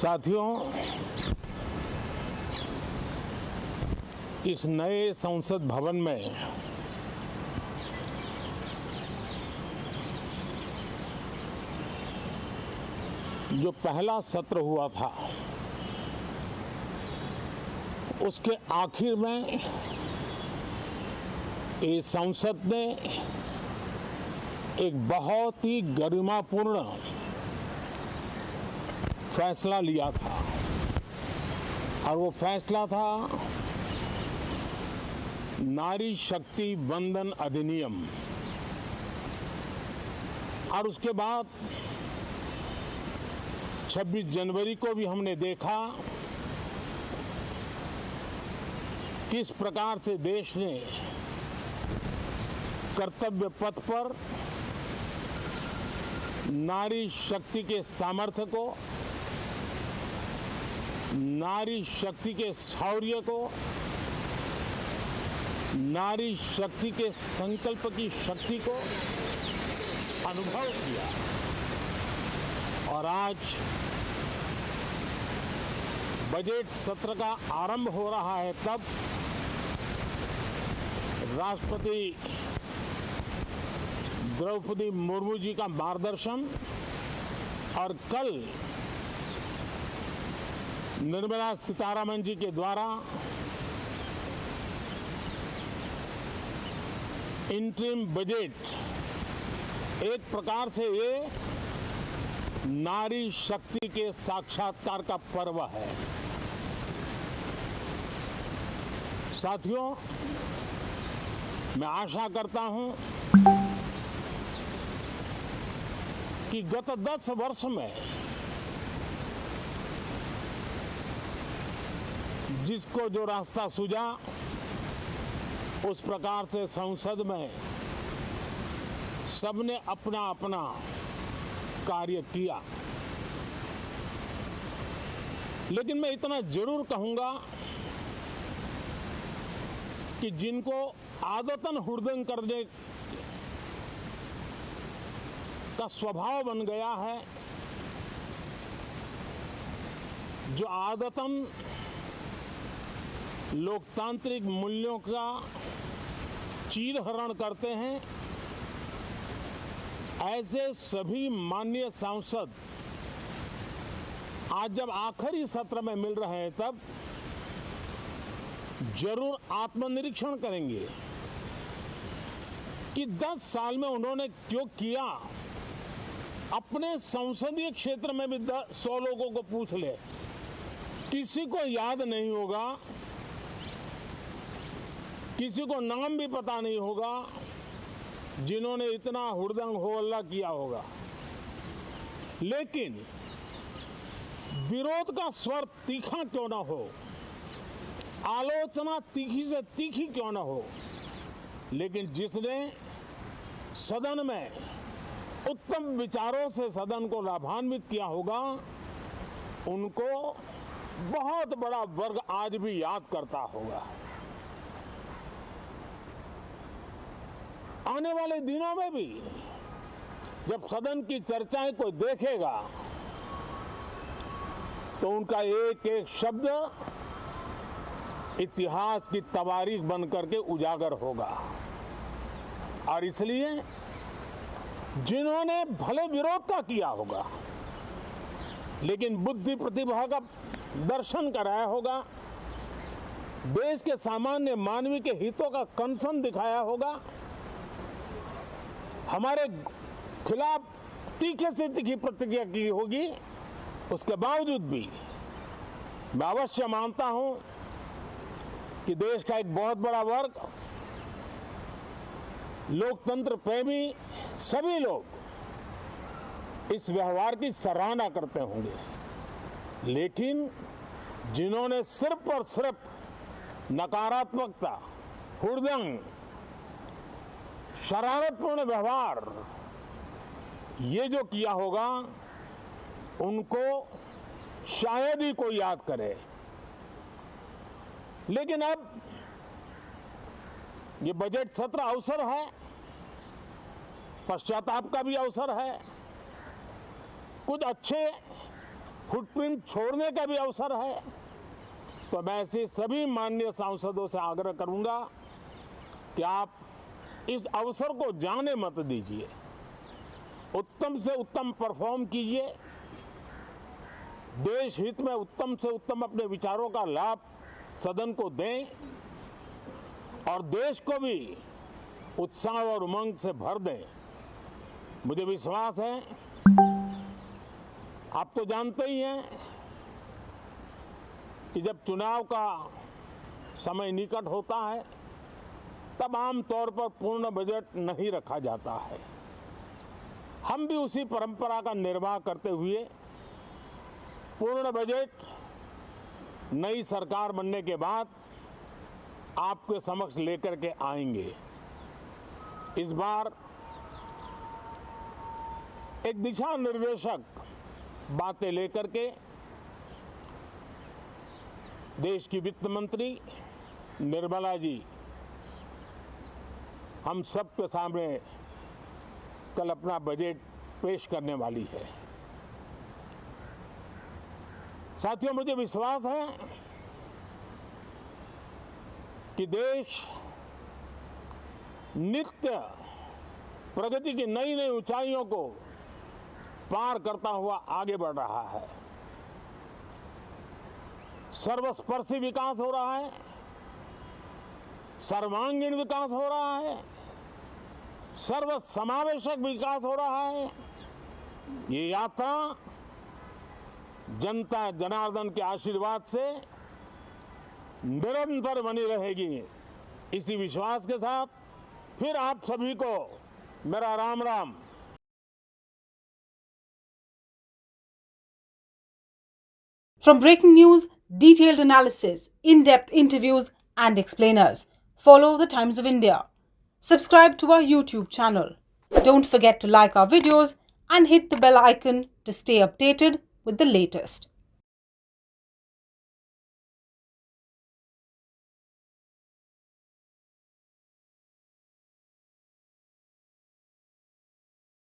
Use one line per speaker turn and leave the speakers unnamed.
साथियों, इस नए संसद भवन में जो पहला सत्र हुआ था, उसके आखिर में ये संसद ने एक बहुत ही गरिमापूर्ण फैसला लिया था और वो फैसला था नारी शक्ति वंदन अधिनियम। और उसके बाद 26 जनवरी को भी हमने देखा किस प्रकार से देश ने कर्तव्य पथ पर नारी शक्ति के सामर्थ्य को, नारी शक्ति के शौर्य को, नारी शक्ति के संकल्प की शक्ति को अनुभव किया। और आज बजट सत्र का आरंभ हो रहा है, तब राष्ट्रपति द्रौपदी मुर्मू जी का मार्गदर्शन और कल निर्मला सीतारमण जी के द्वारा इंटरिम बजट एक प्रकार से ये नारी शक्ति के साक्षात्कार का पर्व है। साथियों, मैं आशा करता हूं कि गत 10 वर्ष में जिसको जो रास्ता सूझा, उस प्रकार से संसद में सबने अपना अपना कार्य किया। लेकिन मैं इतना जरूर कहूंगा कि जिनको आदतन हुड़दंग करने का स्वभाव बन गया है, जो आदतन लोकतांत्रिक मूल्यों का चीरहरण करते हैं, ऐसे सभी माननीय सांसद आज जब आखिरी सत्र में मिल रहे हैं, तब जरूर आत्मनिरीक्षण करेंगे कि 10 साल में उन्होंने क्यों किया। अपने संसदीय क्षेत्र में भी 100 लोगों को पूछ ले, किसी को याद नहीं होगा, किसी को नाम भी पता नहीं होगा जिन्होंने इतना हुड़दंग हो हल्ला किया होगा। लेकिन विरोध का स्वर तीखा क्यों ना हो, आलोचना तीखी से तीखी क्यों ना हो, लेकिन जिसने सदन में उत्तम विचारों से सदन को लाभान्वित किया होगा, उनको बहुत बड़ा वर्ग आज भी याद करता होगा। आने वाले दिनों में भी जब सदन की चर्चाएं कोई देखेगा, तो उनका एक एक शब्द इतिहास की तवारीख बन करके उजागर होगा। और इसलिए जिन्होंने भले विरोध का किया होगा, लेकिन बुद्धि प्रतिभा का दर्शन कराया होगा, देश के सामान्य मानवी के हितों का कंसर्न दिखाया होगा, हमारे खिलाफ तीखे से तीखी प्रतिक्रिया की होगी, उसके बावजूद भी मैं अवश्य मानता हूं कि देश का एक बहुत बड़ा वर्ग, लोकतंत्र प्रेमी सभी लोग इस व्यवहार की सराहना करते होंगे। लेकिन जिन्होंने सिर्फ और सिर्फ नकारात्मकता, हुड़दंग, शरारतपूर्ण व्यवहार ये जो किया होगा, उनको शायद ही कोई याद करे। लेकिन अब ये बजट सत्र अवसर है, पश्चाताप का भी अवसर है, कुछ अच्छे फुटप्रिंट छोड़ने का भी अवसर है। तो मैं ऐसे सभी माननीय सांसदों से आग्रह करूंगा कि आप इस अवसर को जाने मत दीजिए, उत्तम से उत्तम परफॉर्म कीजिए, देश हित में उत्तम से उत्तम अपने विचारों का लाभ सदन को दें और देश को भी उत्साह और उमंग से भर दें। मुझे विश्वास है, आप तो जानते ही हैं कि जब चुनाव का समय निकट होता है तब आमतौर पर पूर्ण बजट नहीं रखा जाता है। हम भी उसी परंपरा का निर्वाह करते हुए पूर्ण बजट नई सरकार बनने के बाद आपके समक्ष लेकर के आएंगे। इस बार एक दिशा निर्देशक बातें लेकर के देश की वित्त मंत्री निर्मला जी हम सबके सामने कल अपना बजट पेश करने वाली है। साथियों, मुझे विश्वास है कि देश नित्य प्रगति की नई नई ऊंचाइयों को पार करता हुआ आगे बढ़ रहा है। सर्वस्पर्शी विकास हो रहा है, सर्वांगीण विकास हो रहा है, सर्व समावेशक विकास हो रहा है। ये यात्रा जनता जनार्दन के आशीर्वाद से निरंतर बनी रहेगी। इसी विश्वास के साथ फिर आप सभी को मेरा Ram Ram.
From breaking news, detailed analysis, in-depth interviews and explainers, follow the Times of India. Subscribe to our YouTube channel. Don't forget to like our videos and hit the bell icon to stay updated with the latest.